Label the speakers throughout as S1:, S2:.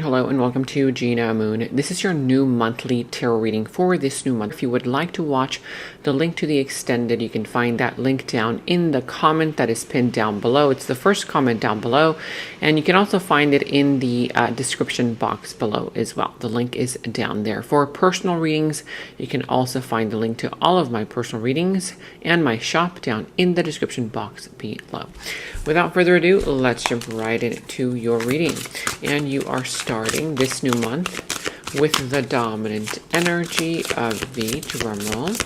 S1: Hello and welcome to Gena Moon. This is your new monthly tarot reading for this new month. If you would like to watch the link to the extended, you can find that link down in the comment that is pinned down below. It's the first comment down below, and you can also find it in the description box below as well. The link is down there. For personal readings, you can also find the link to all of my personal readings and my shop down in the description box below. Without further ado, let's jump right into your reading. And you are starting this new month with the dominant energy of the drumroll.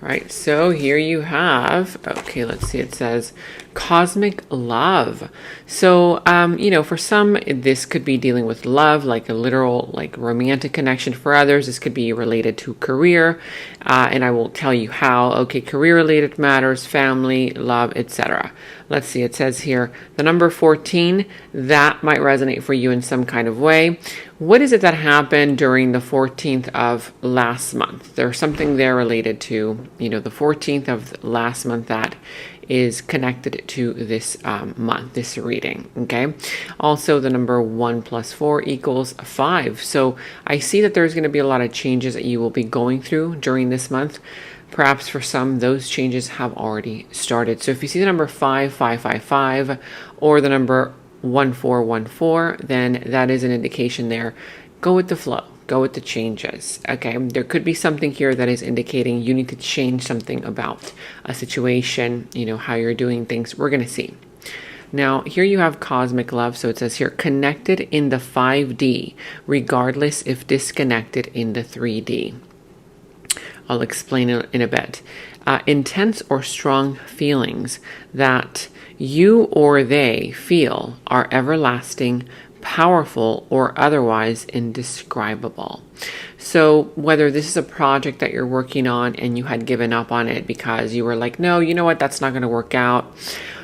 S1: All right, so here you have, okay, let's see, it says cosmic love. So, for some, this could be dealing with love, like a literal, like romantic connection. For others, this could be related to career, and I will tell you how. Okay, career-related matters, family, love, etc. Let's see, it says here, the number 14, that might resonate for you in some kind of way. What is it that happened during the 14th of last month? There's something there related to, the 14th of last month that is connected to this month, this reading, okay? Also, the number 1 plus 4 equals 5. So I see that there's going to be a lot of changes that you will be going through during this month. Perhaps for some, those changes have already started. So if you see the number 5555 or the number 1414, then that is an indication there. Go with the flow. Go with the changes. Okay, there could be something here that is indicating you need to change something about a situation, how you're doing things. We're going to see. Now, here you have cosmic love. So it says here, connected in the 5D, regardless if disconnected in the 3D. I'll explain it in a bit. Intense or strong feelings that you or they feel are everlasting, powerful, or otherwise indescribable. So whether this is a project that you're working on and you had given up on it because you were like, no, you know what, that's not going to work out.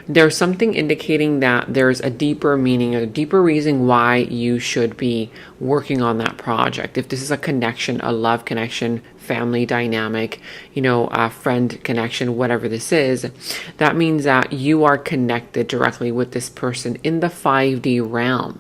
S1: There's something indicating that there's a deeper meaning, a deeper reason why you should be working on that project. If this is a connection, a love connection, family dynamic, a friend connection, whatever this is, that means that you are connected directly with this person in the 5D realm,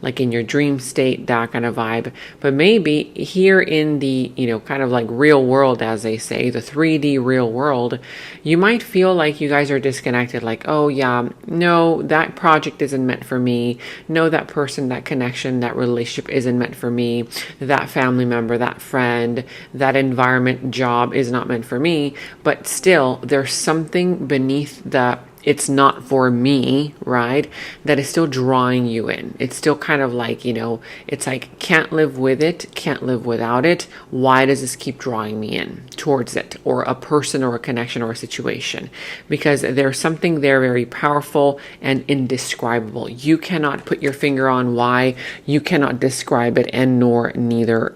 S1: like in your dream state, that kind of vibe. But maybe here in the, kind of like real world, as they say, the 3D real world, you might feel like you guys are disconnected, like, oh yeah, no, that project isn't meant for me. No, that person, that connection, that relationship isn't meant for me. That family member, that friend, that environment, job is not meant for me. But still, there's something beneath the it's not for me, right? That is still drawing you in. It's still kind of like, it's like, can't live with it, can't live without it. Why does this keep drawing me in towards it, or a person or a connection or a situation? Because there's something there very powerful and indescribable. You cannot put your finger on why, you cannot describe it, and nor neither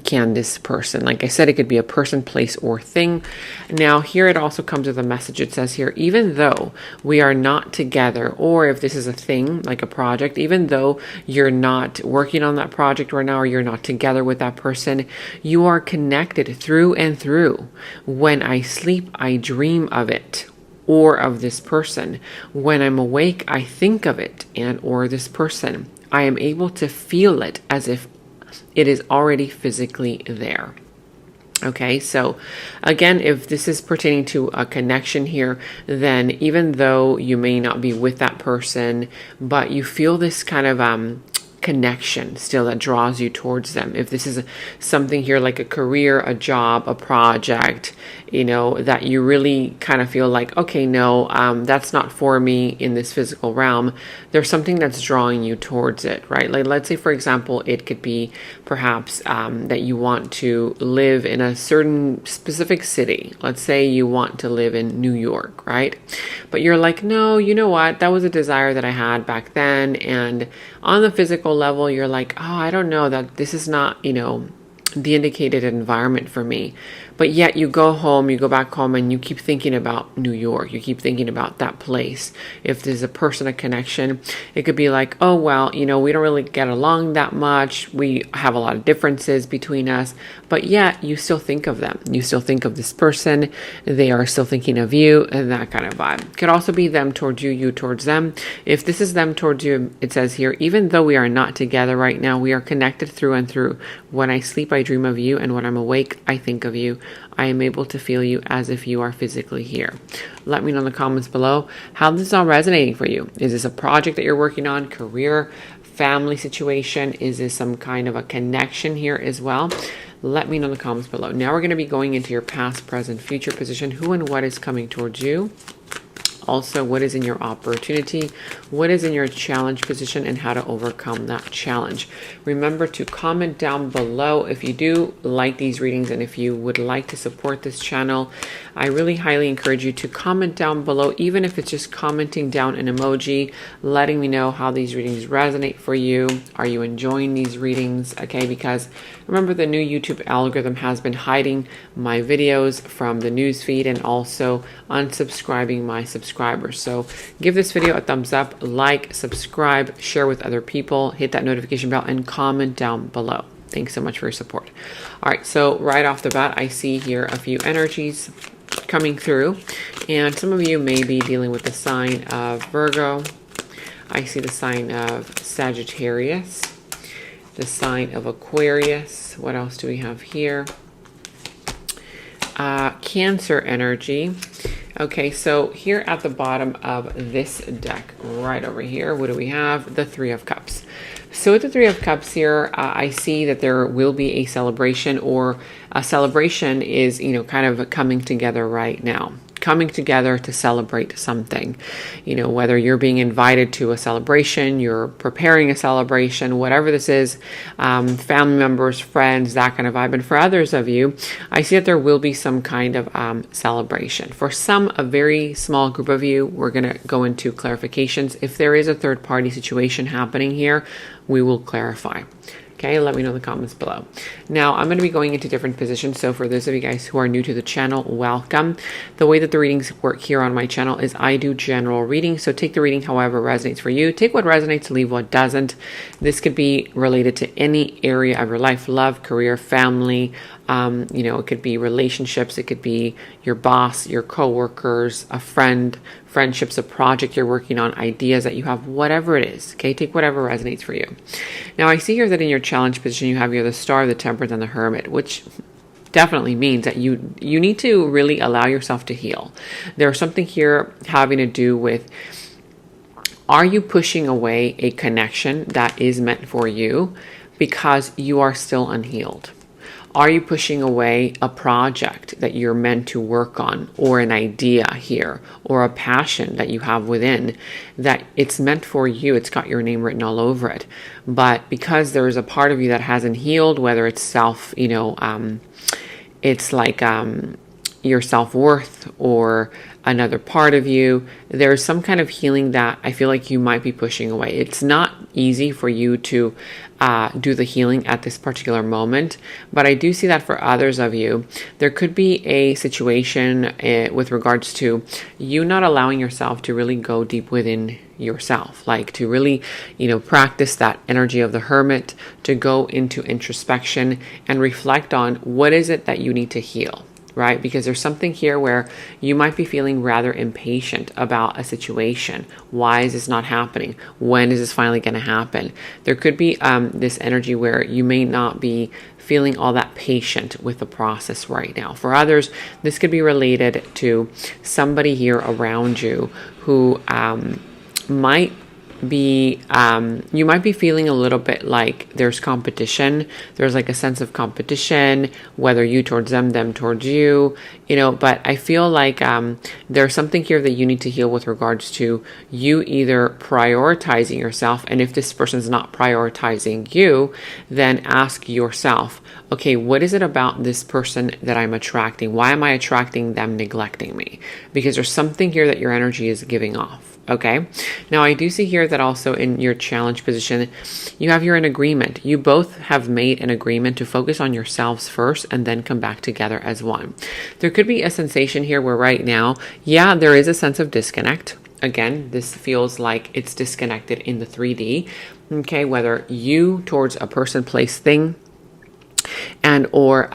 S1: can this person. Like I said, it could be a person, place, or thing. Now here it also comes with a message. It says here, even though we are not together, or if this is a thing like a project, even though you're not working on that project right now, or you're not together with that person, you are connected through and through. When I sleep, I dream of it or of this person. When I'm awake, I think of it and or this person. I am able to feel it as if it is already physically there. Okay, so again, if this is pertaining to a connection here, then even though you may not be with that person, but you feel this kind of connection still that draws you towards them. If this is something here like a career, a job, a project, that you really kind of feel like, okay, no, that's not for me in this physical realm. There's something that's drawing you towards it, right? Like, let's say, for example, it could be perhaps that you want to live in a certain specific city. Let's say you want to live in New York, right? But you're like, no, you know what? That was a desire that I had back then. And on the physical level, you're like, oh, I don't know, that this is not, the indicated environment for me. but yet you go home, you go back home, and you keep thinking about New York. You keep thinking about that place. If there's a person, a connection, it could be like, oh, well, we don't really get along that much. We have a lot of differences between us, but yet you still think of them. You still think of this person. They are still thinking of you, and that kind of vibe. Could also be them towards you, you towards them. If this is them towards you, it says here, even though we are not together right now, we are connected through and through. When I sleep, I dream of you, and when I'm awake, I think of you. I am able to feel you as if you are physically here. Let me know in the comments below how this is all resonating for you. Is this a project that you're working on, career, family situation? Is this some kind of a connection here as well? Let me know in the comments below. Now we're going to be going into your past, present, future position. Who and what is coming towards you? Also, what is in your opportunity, what is in your challenge position, and how to overcome that challenge. Remember to comment down below if you do like these readings, and if you would like to support this channel. I really highly encourage you to comment down below, even if it's just commenting down an emoji, letting me know how these readings resonate for you. Are you enjoying these readings? Okay, because remember, the new YouTube algorithm has been hiding my videos from the news feed and also unsubscribing my subscribers. So give this video a thumbs up, like, subscribe, share with other people, hit that notification bell, and comment down below. Thanks so much for your support. All right, so right off the bat, I see here a few energies coming through, and some of you may be dealing with the sign of Virgo. I see the sign of Sagittarius, the sign of Aquarius. What else do we have here? Cancer energy. Okay, so here at the bottom of this deck, right over here, what do we have? The Three of Cups. So with the Three of Cups here, I see that there will be a celebration, or a celebration is, kind of coming together right now. Coming together to celebrate something, whether you're being invited to a celebration, you're preparing a celebration, whatever this is, family members, friends, that kind of vibe. And for others of you, I see that there will be some kind of celebration. For some, a very small group of you, we're going to go into clarifications. If there is a third party situation happening here, we will clarify. Okay, let me know in the comments below. Now, I'm going to be going into different positions. So for those of you guys who are new to the channel, welcome. The way that the readings work here on my channel is I do general readings. So take the reading however resonates for you. Take what resonates, leave what doesn't. This could be related to any area of your life, love, career, family. It could be relationships. It could be your boss, your coworkers, a friend, friendships, a project you're working on, ideas that you have, whatever it is. Okay, take whatever resonates for you. Now, I see here that in your challenge position, you have here the Star, the Temperance, and the Hermit, which definitely means that you need to really allow yourself to heal. There's something here having to do with, are you pushing away a connection that is meant for you because you are still unhealed? Are you pushing away a project that you're meant to work on, or an idea here, or a passion that you have within that it's meant for you? It's got your name written all over it. But because there is a part of you that hasn't healed, whether it's it's like your self-worth or another part of you, there's some kind of healing that I feel like you might be pushing away. It's not easy for you to do the healing at this particular moment, but I do see that for others of you, there could be a situation with regards to you not allowing yourself to really go deep within yourself, like to really, practice that energy of the Hermit, to go into introspection and reflect on what is it that you need to heal. Right? Because there's something here where you might be feeling rather impatient about a situation. Why is this not happening? When is this finally going to happen? There could be this energy where you may not be feeling all that patient with the process right now. For others, this could be related to somebody here around you who might be you might be feeling a little bit like there's competition. There's like a sense of competition, whether you towards them towards you, but I feel like there's something here that you need to heal with regards to you either prioritizing yourself, and if this person's not prioritizing you, then ask yourself, okay, what is it about this person that I'm attracting? Why am I attracting them neglecting me? Because there's something here that your energy is giving off. Okay. Now I do see here that also in your challenge position, you have you're in agreement. You both have made an agreement to focus on yourselves first and then come back together as one. There could be a sensation here where right now, yeah, there is a sense of disconnect. Again, this feels like it's disconnected in the 3D. Okay. Whether you towards a person, place, thing, and or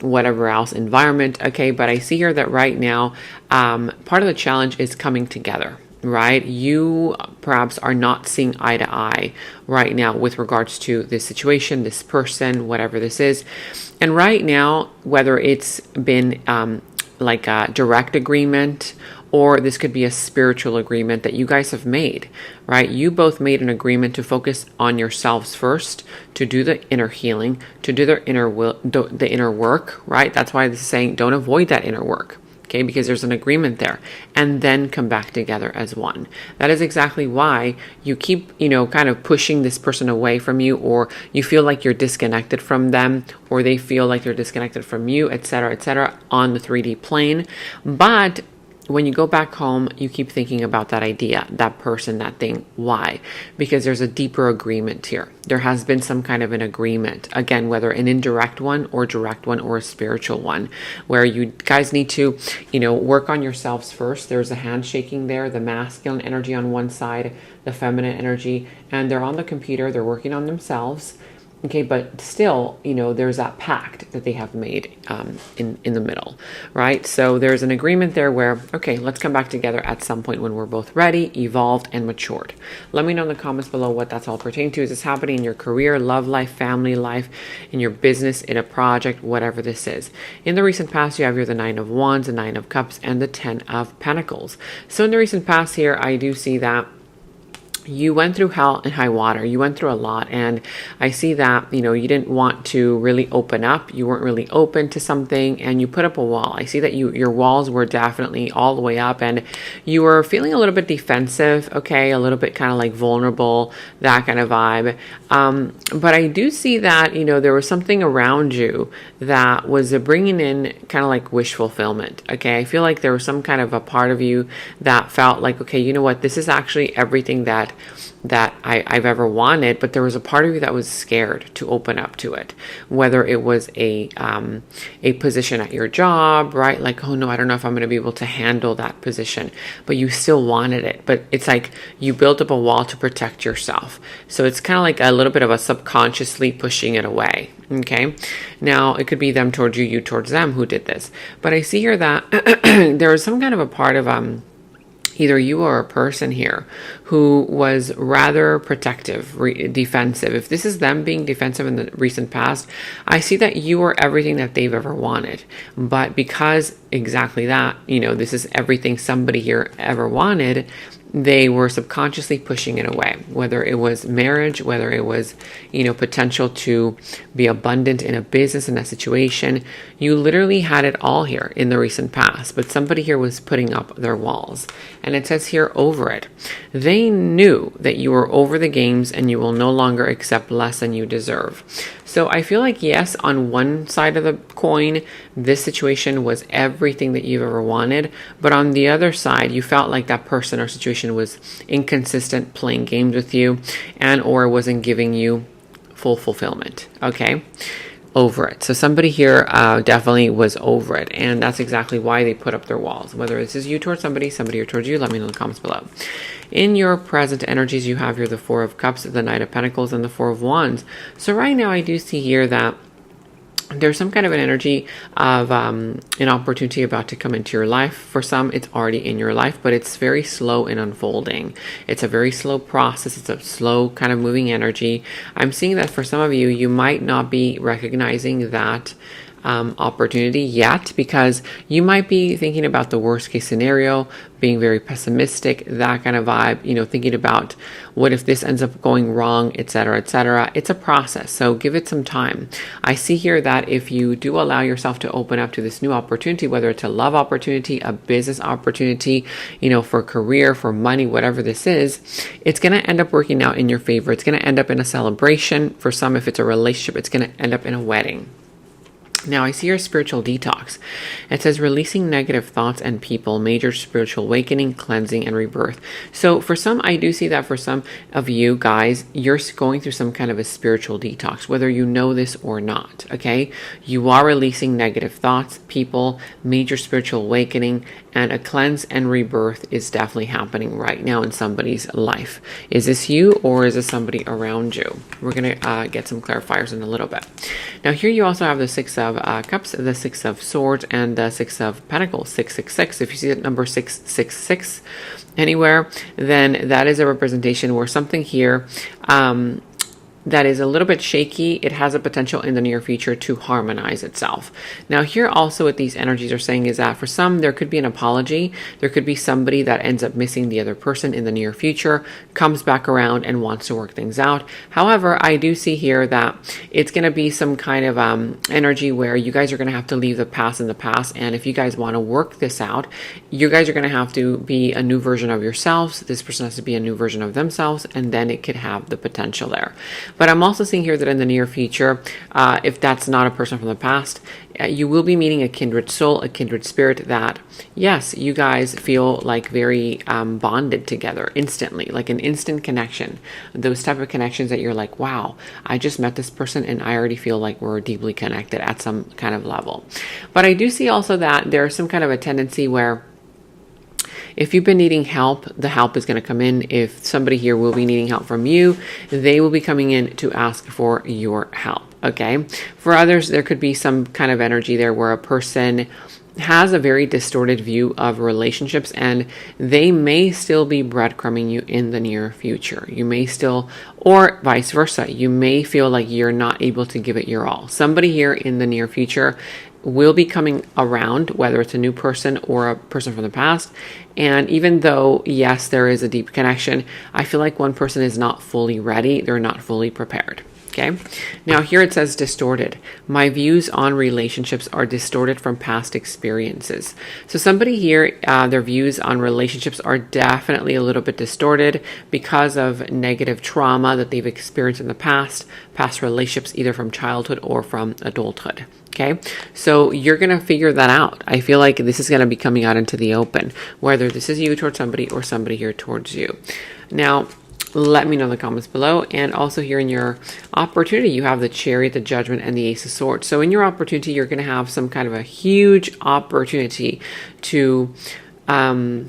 S1: whatever else, environment. Okay. But I see here that right now, part of the challenge is coming together. Right? You perhaps are not seeing eye to eye right now with regards to this situation, this person, whatever this is. And right now, whether it's been like a direct agreement or this could be a spiritual agreement that you guys have made, right? You both made an agreement to focus on yourselves first, to do the inner healing, to do the inner work, right? That's why this is saying don't avoid that inner work. Okay, because there's an agreement there, and then come back together as one. That is exactly why you keep, kind of pushing this person away from you, or you feel like you're disconnected from them, or they feel like they're disconnected from you, etc., on the 3D plane. But when you go back home, you keep thinking about that idea, that person, that thing. Why? Because there's a deeper agreement here. There has been some kind of an agreement. Again, whether an indirect one or direct one or a spiritual one, where you guys need to, work on yourselves first. There's a handshaking there, the masculine energy on one side, the feminine energy, and they're on the computer. They're working on themselves. Okay, but still, there's that pact that they have made in the middle, right? So there's an agreement there where, okay, let's come back together at some point when we're both ready, evolved, and matured. Let me know in the comments below what that's all pertaining to. Is this happening in your career, love life, family life, in your business, in a project, whatever this is? In the recent past, you have here the 9 of Wands, the 9 of Cups, and the 10 of Pentacles. So in the recent past here, I do see that you went through hell and high water. You went through a lot. And I see that, you didn't want to really open up. You weren't really open to something and you put up a wall. I see that your walls were definitely all the way up and you were feeling a little bit defensive. Okay. A little bit kind of like vulnerable, that kind of vibe. But I do see that, there was something around you that was bringing in kind of like wish fulfillment. Okay. I feel like there was some kind of a part of you that felt like, okay, you know what? This is actually everything that I've ever wanted, but there was a part of you that was scared to open up to it, whether it was a position at your job, right? Like, oh no, I don't know if I'm going to be able to handle that position, but you still wanted it. But it's like you built up a wall to protect yourself. So it's kind of like a little bit of a subconsciously pushing it away. Okay. Now it could be them towards you, you towards them who did this. But I see here that there was some kind of a part of, either you or a person here who was rather protective, defensive. If this is them being defensive in the recent past, I see that you are everything that they've ever wanted. But because exactly that, this is everything somebody here ever wanted, they were subconsciously pushing it away, whether it was marriage, whether it was, potential to be abundant in a business, in a situation. You literally had it all here in the recent past, but somebody here was putting up their walls. And it says here, over it. They knew that you were over the games and you will no longer accept less than you deserve. So I feel like, yes, on one side of the coin, this situation was everything that you've ever wanted. But on the other side, you felt like that person or situation was inconsistent, playing games with you, and or wasn't giving you full fulfillment. Okay. Over it. So somebody here definitely was over it. And that's exactly why they put up their walls. Whether this is you towards somebody here towards you, let me know in the comments below. In your present energies, you have here the 4 of Cups, the Knight of Pentacles, and the 4 of Wands. So right now I do see here that there's some kind of an energy of an opportunity about to come into your life. For some, it's already in your life, but it's very slow in unfolding. It's a very slow process. It's a slow kind of moving energy. I'm seeing that for some of you, you might not be recognizing that opportunity yet, because you might be thinking about the worst case scenario, being very pessimistic, that kind of vibe, thinking about what if this ends up going wrong, etc., etc. It's a process, so give it some time. I see here that if you do allow yourself to open up to this new opportunity, whether it's a love opportunity, a business opportunity, for career, for money, whatever this is, it's going to end up working out in your favor. It's going to end up in a celebration. For some, if it's a relationship, it's going to end up in a wedding. Now I see your spiritual detox. It says releasing negative thoughts and people, major spiritual awakening, cleansing, and rebirth. So for some, I do see that for some of you guys, you're going through some kind of a spiritual detox, whether you know this or not, okay? You are releasing negative thoughts, people, major spiritual awakening, and a cleanse and rebirth is definitely happening right now in somebody's life. Is this you or is this somebody around you? We're going to get some clarifiers in a little bit. Now here you also have the Six of Cups, the Six of Swords, and the Six of Pentacles, 666. If you see that number 666 anywhere, then that is a representation where something here that is a little bit shaky, it has a potential in the near future to harmonize itself. Now here also what these energies are saying is that for some, there could be an apology. There could be somebody that ends up missing the other person in the near future, comes back around and wants to work things out. However, I do see here that it's going to be some kind of energy where you guys are going to have to leave the past in the past. And if you guys want to work this out, you guys are going to have to be a new version of yourselves. This person has to be a new version of themselves, and then it could have the potential there. But I'm also seeing here that in the near future, if that's not a person from the past, you will be meeting a kindred soul, a kindred spirit that, yes, you guys feel like very bonded together instantly, like an instant connection. Those type of connections that you're like, wow, I just met this person and I already feel like we're deeply connected at some kind of level. But I do see also that there's some kind of a tendency where if you've been needing help, the help is going to come in. If somebody here will be needing help from you, they will be coming in to ask for your help, okay? For others, there could be some kind of energy there where a person has a very distorted view of relationships and they may still be breadcrumbing you in the near future. You may still, or vice versa, you may feel like you're not able to give it your all. Somebody here in the near future will be coming around, whether it's a new person or a person from the past. And even though, yes, there is a deep connection, I feel like one person is not fully ready. They're not fully prepared. Okay. Now here it says distorted. My views on relationships are distorted from past experiences. So somebody here, their views on relationships are definitely a little bit distorted because of negative trauma that they've experienced in the past relationships, either from childhood or from adulthood. Okay, so you're going to figure that out. I feel like this is going to be coming out into the open, whether this is you towards somebody or somebody here towards you. Now, let me know in the comments below. And also here in your opportunity, you have the Chariot, the Judgment, and the Ace of Swords. So in your opportunity, you're going to have some kind of a huge opportunity to, I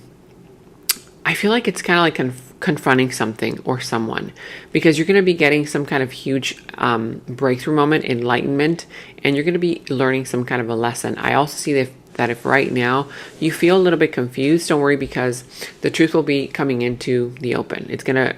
S1: feel like it's kind of like confronting something or someone, because you're going to be getting some kind of huge breakthrough moment, enlightenment, and you're going to be learning some kind of a lesson. I also see that if right now you feel a little bit confused, don't worry, because the truth will be coming into the open. It's going to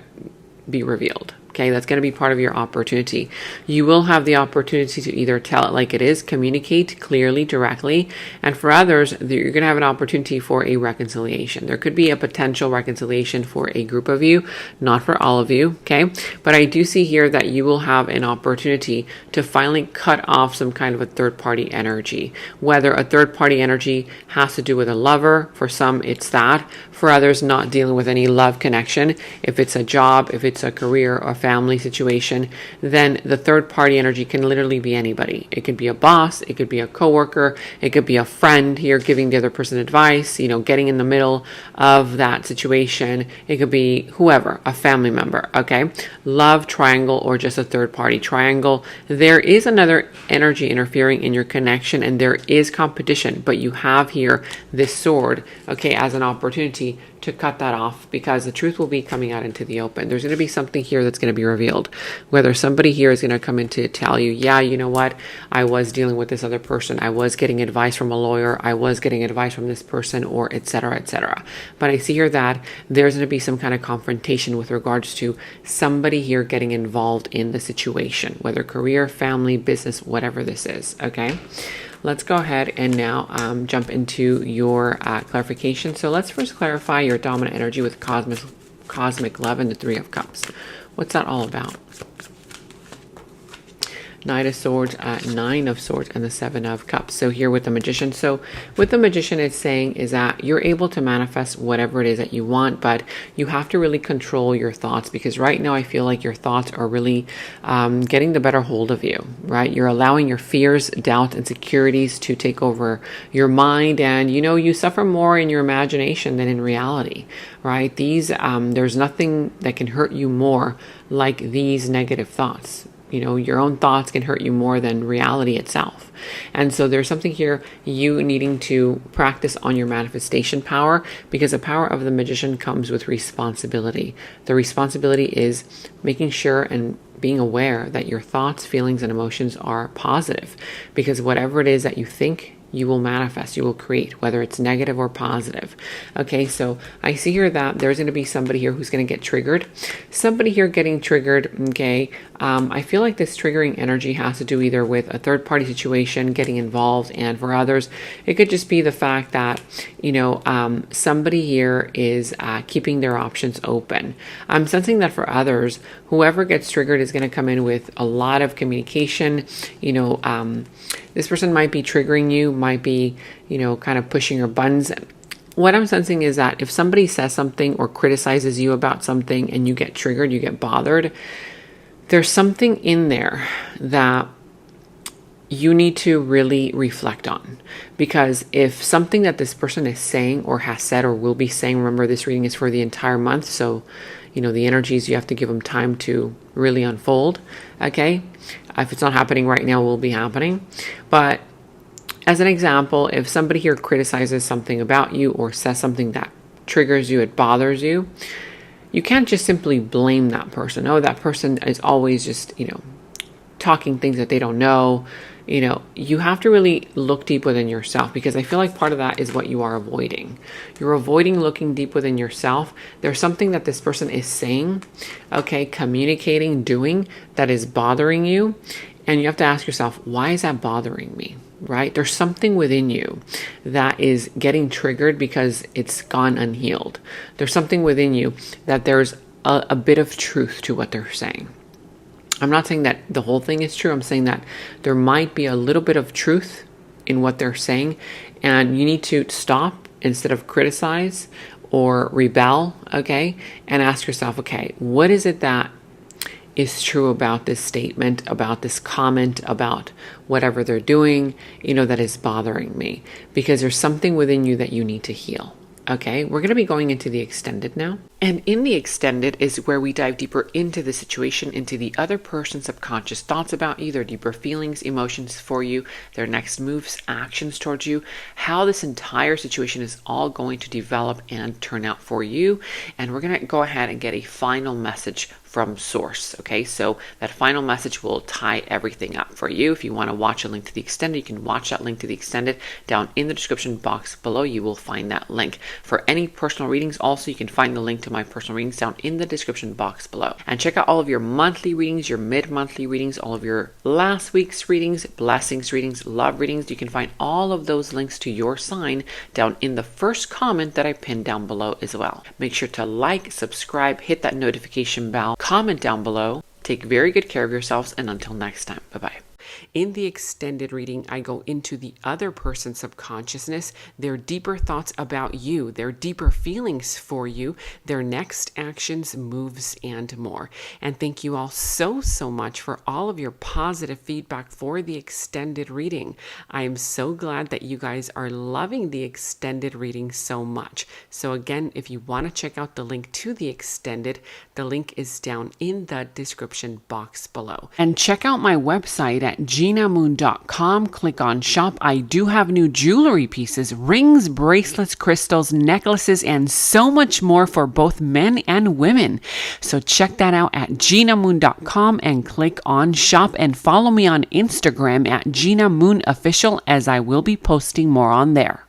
S1: be revealed. Okay, that's going to be part of your opportunity. You will have the opportunity to either tell it like it is, communicate clearly, directly, and for others, you're going to have an opportunity for a reconciliation. There could be a potential reconciliation for a group of you, not for all of you, okay? But I do see here that you will have an opportunity to finally cut off some kind of a third-party energy. Whether a third-party energy has to do with a lover, for some it's that. For others, not dealing with any love connection. If it's a job, if it's a career or family situation, then the third party energy can literally be anybody. It could be a boss, it could be a coworker, it could be a friend here giving the other person advice, getting in the middle of that situation. It could be whoever, a family member, okay? Love triangle or just a third party triangle. There is another energy interfering in your connection and there is competition, but you have here this sword, okay, as an opportunity to cut that off, because the truth will be coming out into the open. There's going to be something here that's going to be revealed. Whether somebody here is going to come in to tell you, yeah, you know what, I was dealing with this other person, I was getting advice from a lawyer, I was getting advice from this person, or etc., etc. But I see here that there's going to be some kind of confrontation with regards to somebody here getting involved in the situation, whether career, family, business, whatever this is, okay? Let's go ahead and now jump into your clarification. So let's first clarify your dominant energy with cosmic love and the Three of Cups. What's that all about? Knight of Swords, Nine of Swords, and the Seven of Cups. So here with the Magician. So with the Magician, it's saying is that you're able to manifest whatever it is that you want, but you have to really control your thoughts, because right now I feel like your thoughts are really getting the better hold of you, right? You're allowing your fears, doubts, insecurities to take over your mind, and you suffer more in your imagination than in reality, right? There's nothing that can hurt you more like these negative thoughts. Your own thoughts can hurt you more than reality itself. And so there's something here you needing to practice on your manifestation power, because the power of the Magician comes with responsibility. The responsibility is making sure and being aware that your thoughts, feelings, and emotions are positive, because whatever it is that you think, you will manifest, you will create, whether it's negative or positive. Okay, so I see here that there's going to be somebody here who's going to get triggered. Somebody here getting triggered, okay. I feel like this triggering energy has to do either with a third party situation getting involved, and for others, it could just be the fact that, somebody here is keeping their options open. I'm sensing that for others, whoever gets triggered is going to come in with a lot of communication. This person might be triggering you, might be, kind of pushing your buttons. What I'm sensing is that if somebody says something or criticizes you about something and you get triggered, you get bothered, there's something in there that you need to really reflect on. Because if something that this person is saying or has said or will be saying, remember this reading is for the entire month, so the energies, you have to give them time to really unfold. Okay, if it's not happening right now, it will be happening. But as an example, if somebody here criticizes something about you or says something that triggers you, it bothers you, you can't just simply blame that person. Oh, that person is always just, talking things that they don't know. You have to really look deep within yourself, because I feel like part of that is what you are avoiding. You're avoiding looking deep within yourself. There's something that this person is saying, okay, communicating, doing, that is bothering you. And you have to ask yourself, why is that bothering me, right? There's something within you that is getting triggered because it's gone unhealed. There's something within you that there's a bit of truth to what they're saying. I'm not saying that the whole thing is true. I'm saying that there might be a little bit of truth in what they're saying, and you need to stop instead of criticize or rebel, okay? And ask yourself, okay, what is it that is true about this statement, about this comment, about whatever they're doing, that is bothering me? Because there's something within you that you need to heal. Okay, we're going to be going into the extended now. And in the extended is where we dive deeper into the situation, into the other person's subconscious thoughts about you, their deeper feelings, emotions for you, their next moves, actions towards you, how this entire situation is all going to develop and turn out for you. And we're going to go ahead and get a final message from source. Okay, so that final message will tie everything up for you. If you want to watch a link to the extended, you can watch that link to the extended down in the description box below. You will find that link. For any personal readings, also, you can find the link to my personal readings down in the description box below. And check out all of your monthly readings, your mid-monthly readings, all of your last week's readings, blessings readings, love readings. You can find all of those links to your sign down in the first comment that I pinned down below as well. Make sure to like, subscribe, hit that notification bell, comment down below. Take very good care of yourselves, and until next time, bye-bye. In the extended reading, I go into the other person's subconsciousness, their deeper thoughts about you, their deeper feelings for you, their next actions, moves, and more. And thank you all so much for all of your positive feedback for the extended reading. I am so glad that you guys are loving the extended reading so much. So again, if you want to check out the link to the extended, the link is down in the description box below. And check out my website at genamoon.com. Click on shop. I do have new jewelry pieces, rings, bracelets, crystals, necklaces, and so much more for both men and women. So check that out at genamoon.com and click on shop, and follow me on Instagram at Gena Moon Official, as I will be posting more on there.